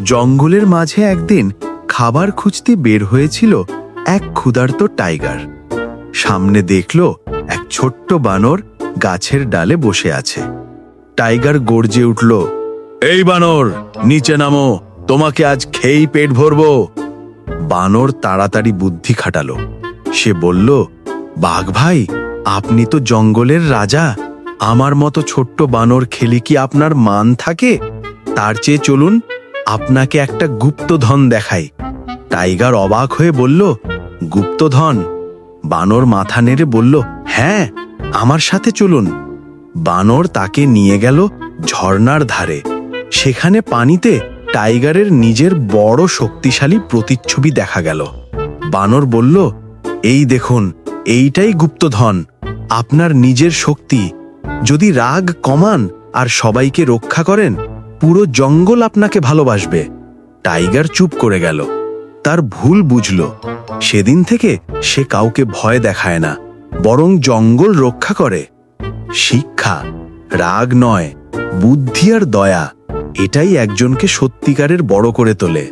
জঙ্গলের মাঝে একদিন খাবার খুঁজতে বের হয়েছিল এক ক্ষুধার্ত টাইগার। সামনে দেখল এক ছোট্ট বানর গাছের ডালে বসে আছে। টাইগার গর্জে উঠল, এই বানর, নিচে নামো, তোমাকে আজ খেয়েই পেট ভরবো। বানর তাড়াতাড়ি বুদ্ধি খাটালো। সে বলল, বাঘ ভাই, আপনি তো জঙ্গলের রাজা, আমার মতো ছোট্ট বানর খেলে কি আপনার মান থাকে? তার চেয়ে চলুন আপনাকে একটা গুপ্তধন দেখাই। টাইগার অবাক হয়ে বলল, গুপ্তধন? বানর মাথা নেড়ে বলল, হ্যাঁ, আমার সাথে চলুন। বানর তাকে নিয়ে গেল ঝর্ণার ধারে। সেখানে পানিতে টাইগারের নিজের বড় শক্তিশালী প্রতিচ্ছবি দেখা গেল। বানর বলল, এই দেখুন, এইটাই গুপ্তধন, আপনার নিজের শক্তি। যদি রাগ কমান আর সবাইকে রক্ষা করেন, পুরো জঙ্গল আপনাকে ভালোবাসবে। টাইগার চুপ করে গেল। তার ভুল বুঝল। সেদিন থেকে সে কাউকে ভয় দেখায় না, বরং জঙ্গল রক্ষা করে। শিক্ষা: রাগ নয়, বুদ্ধি আর দয়া, এটাই একজনকে সত্যিকারের বড় করে তোলে।